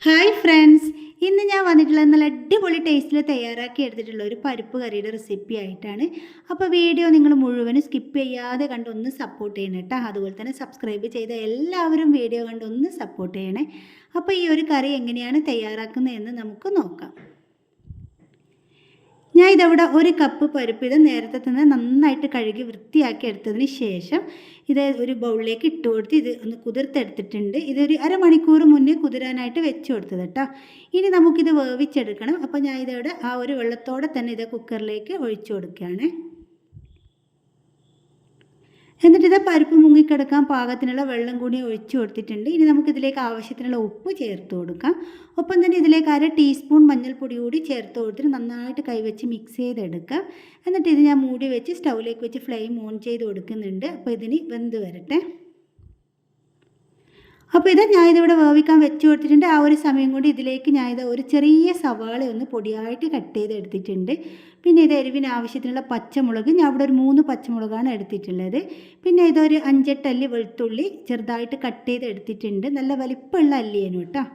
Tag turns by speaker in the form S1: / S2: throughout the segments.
S1: Hi friends, ഇന്ന് ഞാൻ വന്നിട്ടുള്ളത് നല്ല അടിപൊളി ടേസ്റ്റിൽ തയ്യാറാക്കി എടുത്തിട്ടുള്ള ഒരു പരിപ്പ് കറിയുടെ റെസിപ്പി ആയിട്ടാണ്. അപ്പോൾ വീഡിയോ നിങ്ങൾ മുഴുവനും സ്കിപ്പ് ചെയ്യാതെ കണ്ടൊന്ന് സപ്പോർട്ട് ചെയ്യണം കേട്ടോ. അതുപോലെ തന്നെ സബ്സ്ക്രൈബ് ചെയ്ത എല്ലാവരും വീഡിയോ കണ്ടൊന്ന് സപ്പോർട്ട് ചെയ്യണേ. അപ്പോൾ ഈ ഒരു കറി എങ്ങനെയാണ് തയ്യാറാക്കുന്നതെന്ന് നമുക്ക് നോക്കാം. ഞാൻ ഇതവിടെ ഒരു കപ്പ് പരിപ്പ് ഇത് നേരത്തെ തന്നെ നന്നായിട്ട് കഴുകി വൃത്തിയാക്കി എടുത്തതിന് ശേഷം ഇത് ഒരു ബൗളിലേക്ക് ഇട്ട് കൊടുത്ത് ഇത് ഒന്ന് കുതിർത്തെടുത്തിട്ടുണ്ട്. ഇതൊരു അരമണിക്കൂർ മുന്നേ കുതിരാനായിട്ട് വെച്ച് കൊടുത്തത് കേട്ടോ. ഇനി നമുക്കിത് വേവിച്ചെടുക്കണം. അപ്പോൾ ഞാൻ ഇതവിടെ ആ ഒരു വെള്ളത്തോടെ തന്നെ ഇത് കുക്കറിലേക്ക് ഒഴിച്ചു കൊടുക്കുകയാണ്. എന്നിട്ട് ഇത് പരിപ്പ് മുങ്ങിക്കിടക്കാൻ പാകത്തിനുള്ള വെള്ളം കൂടി ഒഴിച്ചു കൊടുത്തിട്ടുണ്ട്. ഇനി നമുക്കിതിലേക്ക് ആവശ്യത്തിനുള്ള ഉപ്പ് ചേർത്ത് കൊടുക്കാം. ഒപ്പം തന്നെ ഇതിലേക്ക് 1/2 ടീസ്പൂൺ മഞ്ഞൾപ്പൊടി കൂടി ചേർത്ത് കൊടുത്തിട്ട് നന്നായിട്ട് കൈവച്ച് മിക്സ് ചെയ്തെടുക്കാം. എന്നിട്ട് ഇത് ഞാൻ മൂടി വെച്ച് സ്റ്റൗവിലേക്ക് വെച്ച് ഫ്ലെയിം ഓൺ ചെയ്ത് കൊടുക്കുന്നുണ്ട്. അപ്പോൾ ഇതിന് വെന്ത് വരട്ടെ. അപ്പോൾ ഇത് ഞാൻ ഇതിവിടെ വേവിക്കാൻ വെച്ച് കൊടുത്തിട്ടുണ്ട്. ആ ഒരു സമയം കൊണ്ട് ഇതിലേക്ക് ഞാൻ ഇത് ഒരു ചെറിയ സവാള ഒന്ന് പൊടിയായിട്ട് കട്ട് ചെയ്ത് എടുത്തിട്ടുണ്ട്. പിന്നെ ഇത് എരിവിന് ആവശ്യത്തിനുള്ള പച്ചമുളക് ഞാൻ ഇവിടെ ഒരു 3 പച്ചമുളകാണ് എടുത്തിട്ടുള്ളത്. പിന്നെ ഇതൊരു 5-8 അല്ലി വെളുത്തുള്ളി ചെറുതായിട്ട് കട്ട് ചെയ്ത് എടുത്തിട്ടുണ്ട്. നല്ല വലിപ്പമുള്ള അല്ലിയാണ് കേട്ടോ.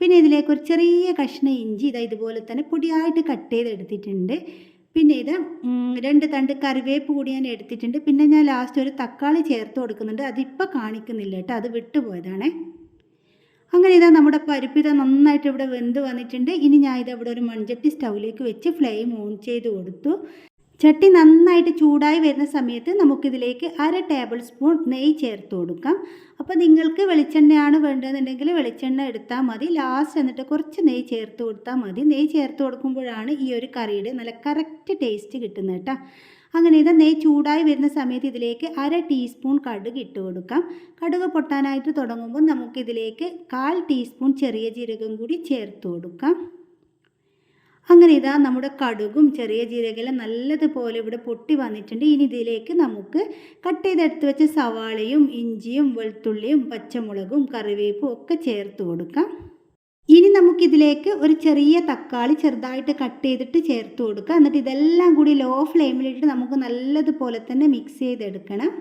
S1: പിന്നെ ഇതിലേക്ക് ഒരു ചെറിയ കഷ്ണം ഇഞ്ചി ഇതുപോലെ തന്നെ പൊടിയായിട്ട് കട്ട് ചെയ്ത് എടുത്തിട്ടുണ്ട്. പിന്നെ ഇത് 2 തണ്ട് കറിവേപ്പ് കൂടി ഞാൻ എടുത്തിട്ടുണ്ട്. പിന്നെ ഞാൻ ലാസ്റ്റ് ഒരു തക്കാളി ചേർത്ത് കൊടുക്കുന്നുണ്ട്. അതിപ്പോൾ കാണിക്കുന്നില്ല കേട്ടോ, അത് വിട്ടുപോയതാണ്. അങ്ങനെ ഇതാ നമ്മുടെ പരിപ്പ് നന്നായിട്ട് ഇവിടെ വെന്ത് വന്നിട്ടുണ്ട്. ഇനി ഞാൻ ഇവിടെ ഒരു മൺചട്ടി സ്റ്റൗവിലേക്ക് വെച്ച് ഫ്ലെയിം ഓൺ ചെയ്ത് കൊടുത്തു. ചട്ടി നന്നായിട്ട് ചൂടായി വരുന്ന സമയത്ത് നമുക്കിതിലേക്ക് 1/2 ടേബിൾ സ്പൂൺ നെയ്യ് ചേർത്ത് കൊടുക്കാം. അപ്പോൾ നിങ്ങൾക്ക് വെളിച്ചെണ്ണയാണ് വേണ്ടതെന്നുണ്ടെങ്കിൽ വെളിച്ചെണ്ണ എടുത്താൽ മതി. ലാസ്റ്റ് എന്നിട്ട് കുറച്ച് നെയ്യ് ചേർത്ത് കൊടുത്താൽ മതി. നെയ്യ് ചേർത്ത് കൊടുക്കുമ്പോഴാണ് ഈ ഒരു കറിയുടെ നല്ല കറക്റ്റ് ടേസ്റ്റ് കിട്ടുന്നത് കേട്ടോ. അങ്ങനെ ഇത് നെയ്യ് ചൂടായി വരുന്ന സമയത്ത് ഇതിലേക്ക് 1/2 ടീസ്പൂൺ കടുക് ഇട്ട് കൊടുക്കാം. കടുക് പൊട്ടാനായിട്ട് തുടങ്ങുമ്പോൾ നമുക്കിതിലേക്ക് 1/4 ടീസ്പൂൺ ചെറിയ ജീരകം കൂടി ചേർത്ത് കൊടുക്കാം. അങ്ങനെ ഇതാ നമ്മുടെ കടുകും ചെറിയ ജീരകമെല്ലാം നല്ലതുപോലെ ഇവിടെ പൊട്ടി വന്നിട്ടുണ്ട്. ഇനി ഇതിലേക്ക് നമുക്ക് കട്ട് ചെയ്തെടുത്ത് വെച്ച സവാളയും ഇഞ്ചിയും വെളുത്തുള്ളിയും പച്ചമുളകും കറിവേപ്പും ഒക്കെ ചേർത്ത് കൊടുക്കാം. ഇനി നമുക്കിതിലേക്ക് ഒരു ചെറിയ തക്കാളി ചെറുതായിട്ട് കട്ട് ചെയ്തിട്ട് ചേർത്ത് കൊടുക്കാം. എന്നിട്ട് ഇതെല്ലാം കൂടി ലോ ഫ്ലെയിമിലിട്ട് നമുക്ക് നല്ലതുപോലെ തന്നെ മിക്സ് ചെയ്തെടുക്കണം.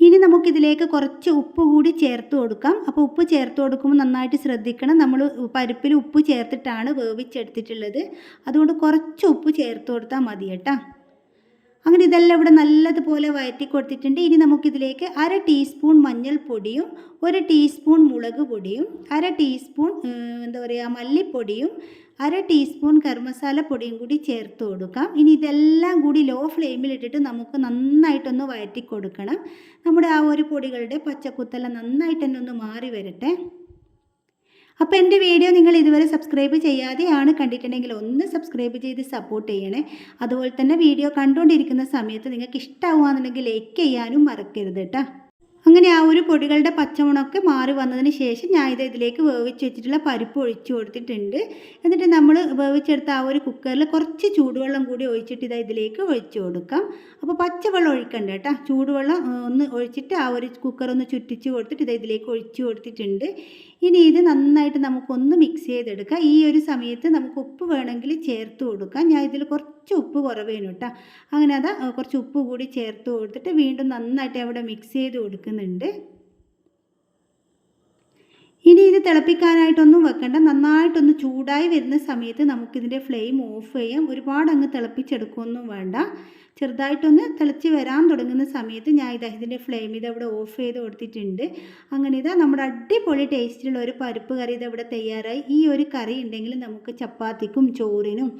S1: ഇനി നമുക്കിതിലേക്ക് കുറച്ച് ഉപ്പ് കൂടി ചേർത്ത് കൊടുക്കാം. അപ്പോൾ ഉപ്പ് ചേർത്ത് കൊടുക്കുമ്പോൾ നന്നായിട്ട് ശ്രദ്ധിക്കണം. നമ്മൾ പരിപ്പിൽ ഉപ്പ് ചേർത്തിട്ടാണ് വേവിച്ചെടുത്തിട്ടുള്ളത്. അതുകൊണ്ട് കുറച്ച് ഉപ്പ് ചേർത്ത് കൊടുത്താൽ മതി കേട്ടോ. അങ്ങനെ ഇതെല്ലാം ഇവിടെ നല്ലതുപോലെ വഴറ്റി കൊടുത്തിട്ടുണ്ട്. ഇനി നമുക്കിതിലേക്ക് 1/2 ടീസ്പൂൺ മഞ്ഞൾപ്പൊടിയും 1 ടീസ്പൂൺ മുളക് പൊടിയും 1/2 ടീസ്പൂൺ മല്ലിപ്പൊടിയും 1/2 ടീസ്പൂൺ ഗരം മസാല പൊടിയും കൂടി ചേർത്ത് കൊടുക്കാം. ഇനി ഇതെല്ലാം കൂടി ലോ ഫ്ലെയിമിലിട്ടിട്ട് നമുക്ക് നന്നായിട്ടൊന്ന് വഴറ്റി കൊടുക്കണം. നമ്മുടെ ആ ഒരു പൊടികളുടെ പച്ചക്കുത്തെല്ലാം നന്നായിട്ട് തന്നെ ഒന്ന് മാറി വരട്ടെ. അപ്പോൾ എൻ്റെ വീഡിയോ നിങ്ങൾ ഇതുവരെ സബ്സ്ക്രൈബ് ചെയ്യാതെയാണ് കണ്ടിട്ടുണ്ടെങ്കിൽ ഒന്ന് സബ്സ്ക്രൈബ് ചെയ്ത് സപ്പോർട്ട് ചെയ്യണേ. അതുപോലെ തന്നെ വീഡിയോ കണ്ടുകൊണ്ടിരിക്കുന്ന സമയത്ത് നിങ്ങൾക്ക് ഇഷ്ടമാവുകയാണെന്നുണ്ടെങ്കിൽ ലൈക്ക് ചെയ്യാനും മറക്കരുത് കേട്ടോ. അങ്ങനെ ആ ഒരു പൊടികളുടെ പച്ചമണമൊക്കെ മാറി വന്നതിന് ശേഷം ഞാൻ ഇതിലേക്ക് വേവിച്ച് വെച്ചിട്ടുള്ള പരിപ്പ് ഒഴിച്ചു കൊടുത്തിട്ടുണ്ട്. എന്നിട്ട് നമ്മൾ വേവിച്ചെടുത്ത ആ ഒരു കുക്കറിൽ കുറച്ച് ചൂടുവെള്ളം കൂടി ഒഴിച്ചിട്ട് ഇതിലേക്ക് ഒഴിച്ചു കൊടുക്കാം. അപ്പോൾ പച്ചവെള്ളം ഒഴിക്കണ്ട കേട്ടോ, ചൂടുവെള്ളം ഒന്ന് ഒഴിച്ചിട്ട് ആ ഒരു കുക്കർ ഒന്ന് ചുറ്റിച്ച് കൊടുത്തിട്ട് ഇതിലേക്ക് ഒഴിച്ചു കൊടുത്തിട്ടുണ്ട്. ഇനി ഇത് നന്നായിട്ട് നമുക്കൊന്ന് മിക്സ് ചെയ്തെടുക്കാം. ഈ ഒരു സമയത്ത് നമുക്ക് ഉപ്പ് വേണമെങ്കിൽ ചേർത്ത് കൊടുക്കാം. ഞാൻ ഇതിൽ കുറച്ച് ഉപ്പ് കുറവേനു കേട്ടോ. അങ്ങനെ കുറച്ച് ഉപ്പ് കൂടി ചേർത്ത് കൊടുത്തിട്ട് വീണ്ടും നന്നായിട്ട് അവിടെ മിക്സ് ചെയ്ത് കൊടുക്കുന്നുണ്ട്. ഇനി ഇത് തിളപ്പിക്കാനായിട്ടൊന്നും വെക്കണ്ട. നന്നായിട്ടൊന്ന് ചൂടായി വരുന്ന സമയത്ത് നമുക്കിതിൻ്റെ ഫ്ലെയിം ഓഫ് ചെയ്യാം. ഒരുപാട് അങ്ങ് തിളപ്പിച്ചെടുക്കുകയൊന്നും വേണ്ട. ചെറുതായിട്ടൊന്ന് തിളച്ച് വരാൻ തുടങ്ങുന്ന സമയത്ത് ഞാൻ ഇതിൻ്റെ ഫ്ലെയിം ഇതവിടെ ഓഫ് ചെയ്ത് കൊടുത്തിട്ടുണ്ട്. അങ്ങനെ നമ്മുടെ അടിപൊളി ടേസ്റ്റിലുള്ള ഒരു പരിപ്പ് കറി ഇതവിടെ തയ്യാറായി. ഈ ഒരു കറി ഉണ്ടെങ്കിൽ നമുക്ക് ചപ്പാത്തിക്കും ചോറിനും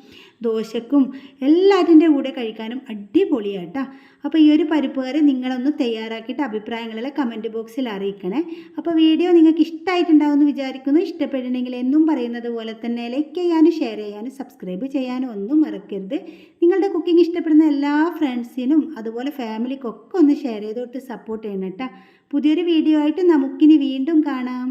S1: ദോശക്കും എല്ലാറ്റിൻ്റെ കൂടെ കഴിക്കാനും അടിപൊളിയാട്ടോ. അപ്പോൾ ഈ ഒരു പരിപ്പ് കറി നിങ്ങളൊന്ന് തയ്യാറാക്കിയിട്ട് അഭിപ്രായങ്ങളെല്ലാം കമൻറ്റ് ബോക്സിൽ അറിയിക്കണേ. അപ്പോൾ വീഡിയോ നിങ്ങൾക്ക് ഇഷ്ടമായിട്ടുണ്ടാവുമെന്ന് വിചാരിക്കുന്നു. ഇഷ്ടപ്പെട്ടിട്ടുണ്ടെങ്കിൽ എന്നും പറയുന്നത് പോലെ തന്നെ ലൈക്ക് ചെയ്യാനും ഷെയർ ചെയ്യാനും സബ്സ്ക്രൈബ് ചെയ്യാനും ഒന്നും മറക്കരുത്. നിങ്ങളുടെ കുക്കിംഗ് ഇഷ്ടപ്പെടുന്ന എല്ലാ ഫ്രണ്ട്സിനും അതുപോലെ ഫാമിലിക്കൊക്കെ ഒന്ന് ഷെയർ ചെയ്ത് കൊടുത്ത് സപ്പോർട്ട് ചെയ്യണം കേട്ടോ. പുതിയൊരു വീഡിയോ ആയിട്ട് നമുക്കിനി വീണ്ടും കാണാം.